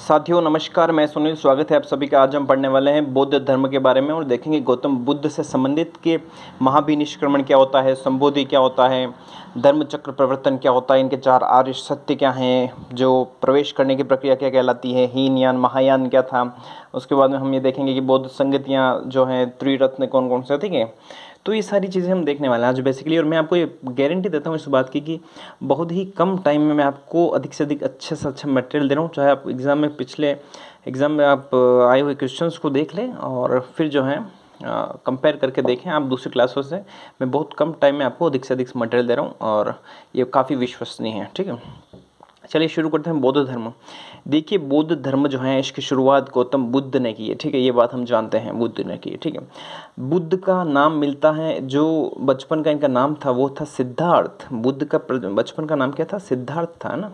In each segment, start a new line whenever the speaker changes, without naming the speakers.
साथियों नमस्कार, मैं सुनील। स्वागत है आप सभी का। आज हम पढ़ने वाले हैं बौद्ध धर्म के बारे में और देखेंगे गौतम बुद्ध से संबंधित के महाभिनिष्क्रमण क्या होता है, संबोधि क्या होता है, धर्म चक्र प्रवर्तन क्या होता है, इनके चार आर्य सत्य क्या हैं, जो प्रवेश करने की प्रक्रिया क्या कहलाती है, हीनयान महायान क्या था। उसके बाद में हम ये देखेंगे कि बौद्ध संगतियाँ जो हैं त्रिरत्न कौन कौन से, ठीक है। तो ये सारी चीज़ें हम देखने वाले हैं आज बेसिकली। और मैं आपको ये गारंटी देता हूँ इस बात की कि बहुत ही कम टाइम में मैं आपको अधिक से अधिक अच्छे से अच्छा मटेरियल दे रहा हूँ। चाहे आप एग्ज़ाम में पिछले एग्ज़ाम में आप आए हुए क्वेश्चंस को देख लें और फिर जो है कंपेयर करके देखें आप दूसरी क्लासों से। मैं बहुत कम टाइम में आपको अधिक से अधिक मटेरियल दे रहा हूँ और ये काफ़ी विश्वसनीय है, ठीक है। चलिए शुरू करते हैं बौद्ध धर्म। देखिए बौद्ध धर्म जो है इसकी शुरुआत गौतम बुद्ध ने की है, ठीक है। ये बात हम जानते हैं, बुद्ध ने की है, ठीक है। बुद्ध का नाम मिलता है, जो बचपन का इनका नाम था वो था सिद्धार्थ। बुद्ध का बचपन का नाम क्या था? सिद्धार्थ था ना।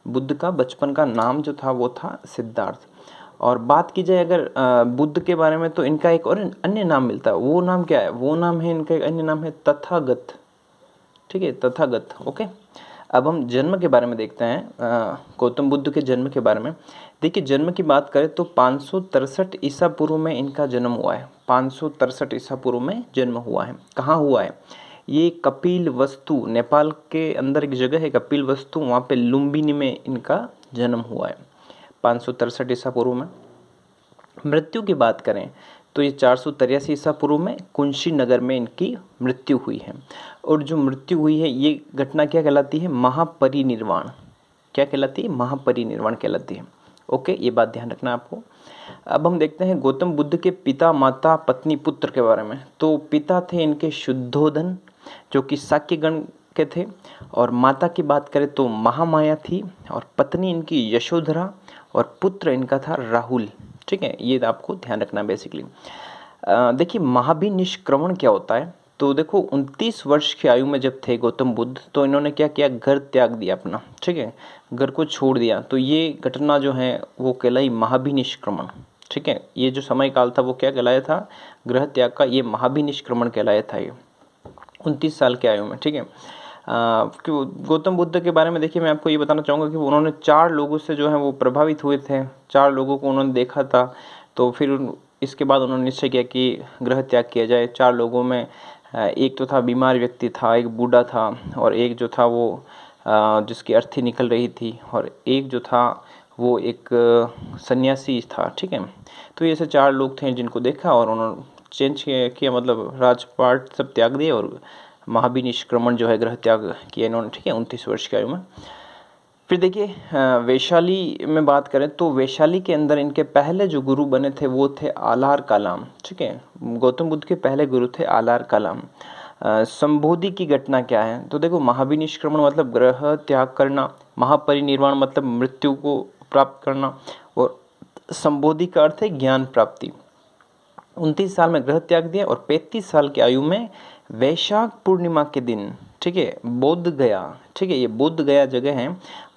बुद्ध का बचपन का नाम जो था वो था सिद्धार्थ। और बात की जाए अगर बुद्ध के बारे में, तो इनका एक और अन्य नाम मिलता है। वो नाम क्या है? वो नाम है इनका, एक अन्य नाम है तथागत, ठीक है, तथागत। ओके। अब हम जन्म के बारे में देखते हैं, गौतम बुद्ध के जन्म के बारे में। देखिए जन्म की बात करें तो 563 ईसा पूर्व में इनका जन्म हुआ है। 563 ईसा पूर्व में जन्म हुआ है। कहाँ हुआ है? ये कपिल वस्तु, नेपाल के अंदर एक जगह है कपिल वस्तु, वहाँ पे लुम्बिनी में इनका जन्म हुआ है 563 ईसा पूर्व में। मृत्यु की बात करें तो ये 483 ईसा पूर्व में कुंशी नगर में इनकी मृत्यु हुई है। और जो मृत्यु हुई है ये घटना क्या कहलाती है? महापरिनिर्वाण। क्या कहलाती है? महापरिनिर्वाण कहलाती है। ओके, ये बात ध्यान रखना आपको। अब हम देखते हैं गौतम बुद्ध के पिता, माता, पत्नी, पुत्र के बारे में। तो पिता थे इनके शुद्धोधन, जो कि शाक्य गण के थे। और माता की बात करें तो महामाया थी, और पत्नी इनकी यशोधरा, और पुत्र इनका था राहुल, ठीक है। ये आपको ध्यान रखना बेसिकली। देखिए महाभिनिष्क्रमण क्या होता है? तो देखो 29 वर्ष की आयु में जब थे गौतम बुद्ध, तो इन्होंने क्या किया? घर त्याग दिया अपना, ठीक है, घर को छोड़ दिया। तो ये घटना जो है वो कहलाई महाभिनिष्क्रमण, ठीक है। ये जो समय काल था वो क्या कहलाया था? गृह त्याग का, ये महाभिनिष्क्रमण कहलाया था ये 29 साल की आयु में, ठीक है। गौतम बुद्ध के बारे में देखिए मैं आपको ये बताना चाहूँगा कि उन्होंने 4 लोगों से जो है वो प्रभावित हुए थे। 4 लोगों को उन्होंने देखा था, तो फिर इसके बाद उन्होंने निश्चय किया कि गृह त्याग किया जाए। 4 लोगों में एक तो था बीमार व्यक्ति था, एक बूढ़ा था, और एक जो था वो जिसकी अर्थी निकल रही थी, और एक जो था वो एक सन्यासी था, ठीक है। तो ये ऐसे 4 लोग थे जिनको देखा और उन्होंने चेंज किया, मतलब राजपाट सब त्याग दिए और महाभिनिष्क्रमण जो है गृह त्याग किया इन्होंने, ठीक है, 29 वर्ष की आयु में। फिर देखिए वैशाली में बात करें तो वैशाली के अंदर इनके पहले जो गुरु बने थे वो थे आलार कालाम, ठीक है। गौतम बुद्ध के पहले गुरु थे आलार कालाम। संबोधि की घटना क्या है? तो देखो महाभिनिष्क्रमण मतलब ग्रह त्याग करना, महापरिनिर्वाण मतलब मृत्यु को प्राप्त करना, और संबोधि का अर्थ है ज्ञान प्राप्ति। 29 साल में गृह त्याग दिया और 35 साल की आयु में वैशाख पूर्णिमा के दिन, ठीक है, बोध गया, ठीक है, ये बोध गया जगह है,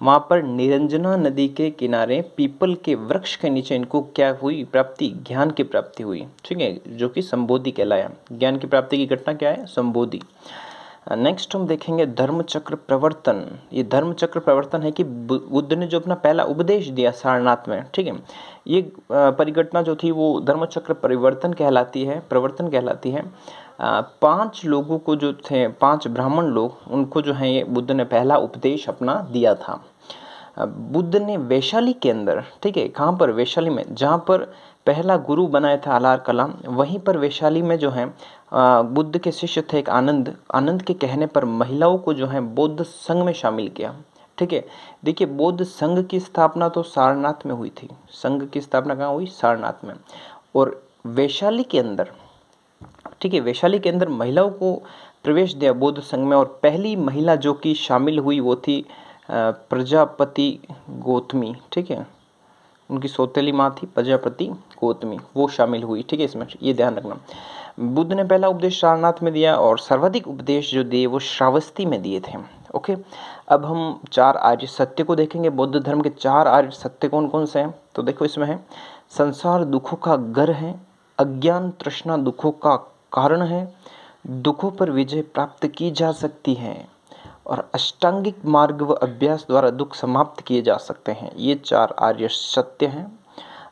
वहाँ पर निरंजना नदी के किनारे पीपल के वृक्ष के नीचे इनको क्या हुई? प्राप्ति, ज्ञान की प्राप्ति हुई, ठीक है, जो कि संबोधि कहलाया। ज्ञान की प्राप्ति की घटना क्या है? संबोधि। नेक्स्ट हम देखेंगे धर्म चक्र प्रवर्तन। ये धर्म चक्र प्रवर्तन है कि बुद्ध ने जो अपना पहला उपदेश दिया सारनाथ में, ठीक है, ये परिघटना जो थी वो धर्म चक्र परिवर्तन कहलाती है, प्रवर्तन कहलाती है। 5 लोगों को जो थे, 5 ब्राह्मण लोग, उनको जो है ये बुद्ध ने पहला उपदेश अपना दिया था। बुद्ध ने वैशाली के अंदर, ठीक है, कहाँ पर? वैशाली में, जहाँ पर पहला गुरु बनाया था आलार कलाम, वहीं पर वैशाली में जो है बुद्ध के शिष्य थे एक आनंद। आनंद के कहने पर महिलाओं को जो है बौद्ध संघ में शामिल किया, ठीक है। देखिए बौद्ध संघ की स्थापना तो सारनाथ में हुई थी। संघ की स्थापना कहाँ हुई? सारनाथ में। और वैशाली के अंदर, ठीक है, वैशाली के अंदर महिलाओं को प्रवेश दिया बौद्ध संघ में। और पहली महिला जो कि शामिल हुई वो थी प्रजापति गौतमी, ठीक है, उनकी सौतेली माँ थी प्रजापति गौतमी, वो शामिल हुई, ठीक है। इसमें ये ध्यान रखना, बुद्ध ने पहला उपदेश सारनाथ में दिया और सर्वाधिक उपदेश जो दिए वो श्रावस्ती में दिए थे। ओके, अब हम 4 आर्य सत्य को देखेंगे। बौद्ध धर्म के 4 आर्य सत्य कौन कौन से हैं? तो देखो इसमें है, संसार दुखों का घर है, अज्ञान तृष्णा दुखों का कारण है, दुखों पर विजय प्राप्त की जा सकती है, और अष्टांगिक मार्ग व अभ्यास द्वारा दुख समाप्त किए जा सकते हैं। ये 4 आर्य सत्य हैं।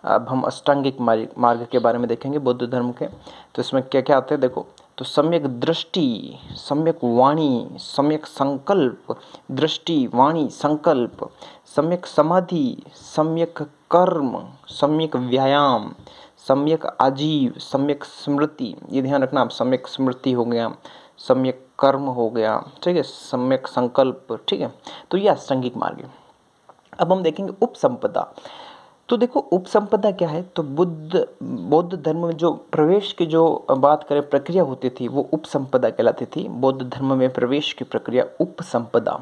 अब हम अष्टांगिक मार्ग के बारे में देखेंगे बौद्ध धर्म के। तो इसमें क्या क्या आते हैं देखो। तो सम्यक दृष्टि, सम्यक वाणी, सम्यक संकल्प, दृष्टि, वाणी, संकल्प, सम्यक समाधि, सम्यक कर्म, सम्यक व्यायाम, सम्यक आजीव, सम्यक स्मृति। ये ध्यान रखना आप, सम्यक स्मृति हो गया, सम्यक कर्म हो गया, ठीक है, सम्यक संकल्प, ठीक है। तो ये अष्टांगिक मार्ग है। अब हम देखेंगे उपसंपदा। तो देखो उपसंपदा क्या है। तो बौद्ध धर्म में जो प्रवेश की जो बात करें प्रक्रिया होती थी वो उपसंपदा कहलाती थी। बौद्ध धर्म में प्रवेश की प्रक्रिया उपसंपदा,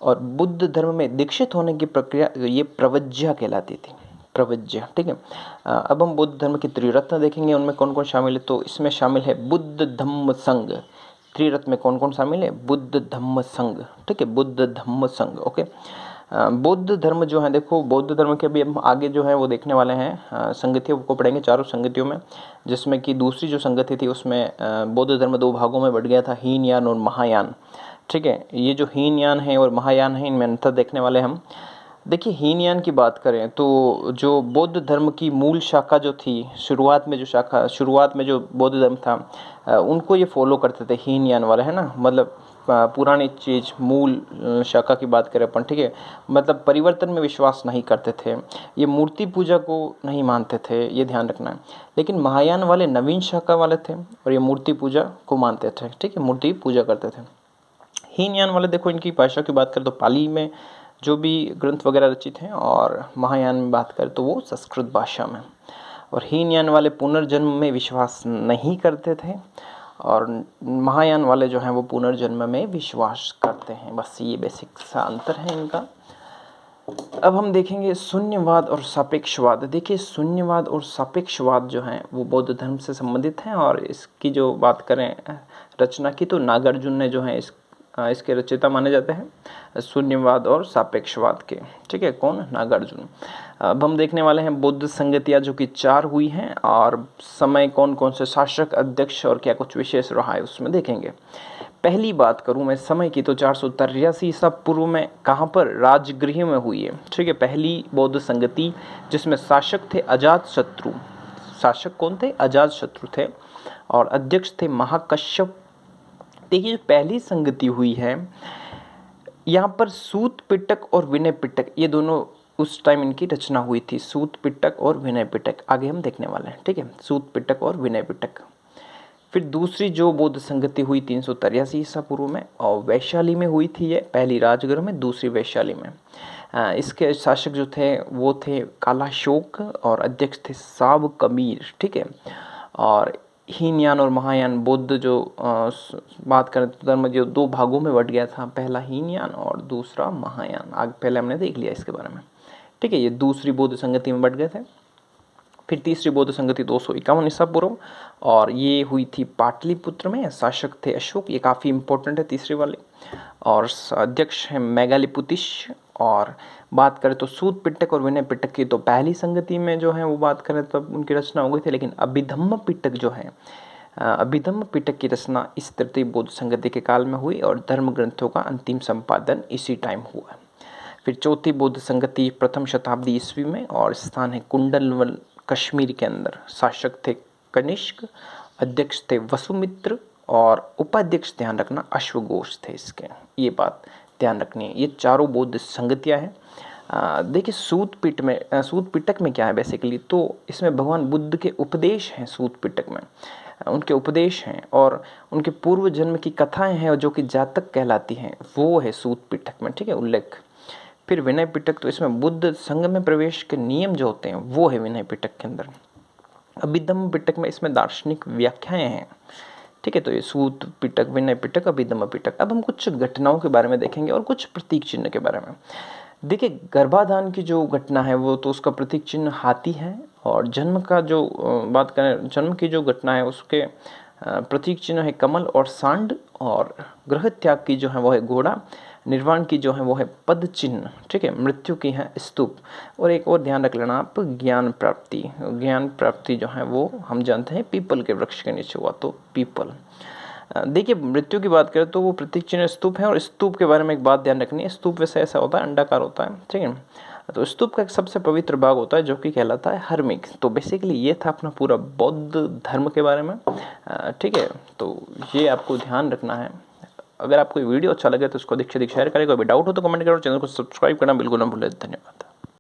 और बुद्ध धर्म में दीक्षित होने की प्रक्रिया ये प्रवज्या कहलाती थी, प्रवज्या, ठीक है। अब हम बुद्ध धर्म की त्रिरत्न देखेंगे, उनमें कौन कौन शामिल है। तो इसमें शामिल है बुद्ध धम्म संघ। त्रिरत्न में कौन कौन शामिल है, बुद्ध धम्म संघ, ठीक है, बुद्ध धम्म संघ, ओके। बौद्ध धर्म जो है देखो, बौद्ध धर्म के भी हम आगे जो है वो देखने वाले हैं। संगतियों को पढ़ेंगे, चारों संगतियों में, जिसमें कि दूसरी जो संगति थी उसमें बौद्ध धर्म 2 भागों में बढ़ गया था, हीनयान और महायान, ठीक है। ये जो हीनयान है और महायान है, इनमें अंतर देखने वाले हम। देखिए हीनयान की बात करें तो जो बौद्ध धर्म की मूल शाखा जो थी, शुरुआत में जो बौद्ध धर्म था, उनको ये फॉलो करते थे हीनयान वाले, है ना। मतलब पुरानी चीज़, मूल शाखा की बात करें अपन, ठीक है। मतलब परिवर्तन में विश्वास नहीं करते थे, ये मूर्ति पूजा को नहीं मानते थे, ये ध्यान रखना है। लेकिन महायान वाले नवीन शाखा वाले थे और ये मूर्ति पूजा को मानते थे, ठीक है, मूर्ति पूजा करते थे। हीनयान वाले देखो, इनकी भाषा की बात करें तो पाली में जो भी ग्रंथ वगैरह रचित हैं, और महायान में बात करें तो वो संस्कृत भाषा में। और हीनयान वाले पुनर्जन्म में विश्वास नहीं करते थे, और महायान वाले जो हैं वो पुनर्जन्म में विश्वास करते हैं। बस ये बेसिक सा अंतर है इनका। अब हम देखेंगे शून्यवाद और सापेक्षवाद। देखिए शून्यवाद और सापेक्षवाद जो हैं वो बौद्ध धर्म से संबंधित हैं, और इसकी जो बात करें रचना की तो नागार्जुन ने जो है इसके रचयिता माने जाते हैं शून्यवाद और सापेक्षवाद के, ठीक है। कौन, नागार्जुन। अब हम देखने वाले हैं बौद्ध संगतियाँ जो कि 4 हुई हैं, और समय कौन कौन से शासक, अध्यक्ष और क्या कुछ विशेष रहा है उसमें देखेंगे। पहली बात करूं मैं समय की तो 483 ईसा पूर्व में कहाँ पर, राजगृह में हुई है, ठीक है। पहली बौद्ध संगति जिसमें शासक थे अजातशत्रु। शासक कौन थे, अजातशत्रु थे, और अध्यक्ष थे महाकश्यप। देखिए पहली संगति हुई है यहाँ पर सूत पिटक और विनय पिटक, ये दोनों उस टाइम इनकी रचना हुई थी, सूत पिटक और विनय पिटक। आगे हम देखने वाले हैं, ठीक है, सूत पिटक और विनय पिटक। फिर दूसरी जो बौद्ध संगति हुई 383 ईसा पूर्व में, और वैशाली में हुई थी ये, पहली राजगृह में, दूसरी वैशाली में। इसके शासक जो थे वो थे कालाशोक, और अध्यक्ष थे साब कबीर, ठीक है। और हीनयान और महायान बौद्ध जो बात करें तो धर्म जो 2 भागों में बट गया था, पहला हीनयान और दूसरा महायान। आगे पहले हमने देख लिया इसके बारे में, ठीक है। ये दूसरी बौद्ध संगति में बट गए थे। फिर तीसरी बौद्ध संगति 251 ईसा पूर्व, और ये हुई थी पाटलिपुत्र में, शासक थे अशोक, ये काफ़ी इंपॉर्टेंट है तीसरी वाली, और अध्यक्ष है मेगालिपुतिश। और बात करें तो सूत पिटक और विनय पिटक की तो पहली संगति में जो है वो बात करें तो उनकी रचना हो गई थी, लेकिन अभिधम्म पिटक जो है, अभिधम्म पिटक की रचना इस तृतीय बौद्ध संगति के काल में हुई, और धर्म ग्रंथों का अंतिम संपादन इसी टाइम हुआ। फिर चौथी बौद्ध संगति प्रथम शताब्दी ईस्वी में, और स्थान है कुंडलवल कश्मीर के अंदर। शासक थे कनिष्क, अध्यक्ष थे वसुमित्र, और उपाध्यक्ष ध्यान रखना अश्वघोष थे इसके, ये बात ध्यान रखनी है। ये चारों बौद्ध संगतियाँ हैं। देखिए सूत पिटक में क्या है बेसिकली, तो इसमें भगवान बुद्ध के उपदेश हैं। सूत पिटक में उनके उपदेश हैं, और उनके पूर्व जन्म की कथाएं हैं जो कि जातक कहलाती हैं, वो है सूत पिटक में, ठीक है, उल्लेख। फिर विनय पिटक, तो इसमें बुद्ध संघ में प्रवेश के नियम जो होते हैं वो है विनय पिटक के अंदर। अभिधम्म पिटक में इसमें दार्शनिक व्याख्याएं हैं, ठीक है। तो ये सूत पिटक, विनय पिटक, अभिधम्म पिटक। अब हम कुछ घटनाओं के बारे में देखेंगे और कुछ प्रतीक चिन्ह के बारे में। देखिए गर्भाधान की जो घटना है वो तो उसका प्रतीक चिन्ह हाथी है, और जन्म का जो बात करें, जन्म की जो घटना है उसके प्रतीक चिन्ह है कमल और सांड, और गृह त्याग की जो है वो है घोड़ा, निर्वाण की जो है वो है पद चिन्ह, ठीक है, मृत्यु की है स्तूप। और एक और ध्यान रख लेना आप, ज्ञान प्राप्ति जो है वो हम जानते हैं पीपल के वृक्ष के नीचे हुआ, तो पीपल। देखिए मृत्यु की बात करें तो वो प्रतीक चिन्ह स्तूप है, और स्तूप के बारे में एक बात ध्यान रखनी है, स्तूप वैसे ऐसा होता है, अंडाकार होता है, ठीक है। तो स्तूप का एक सबसे पवित्र भाग होता है जो कि कहलाता है हर्मिक। तो बेसिकली ये था अपना पूरा बौद्ध धर्म के बारे में, ठीक है। तो ये आपको ध्यान रखना है। अगर आपको वीडियो अच्छा लगे तो उसको अधिक से अधिक शेयर करें। कोई भी डाउट हो तो कमेंट करो, चैनल को सब्सक्राइब करना बिल्कुल ना भूलें। धन्यवाद।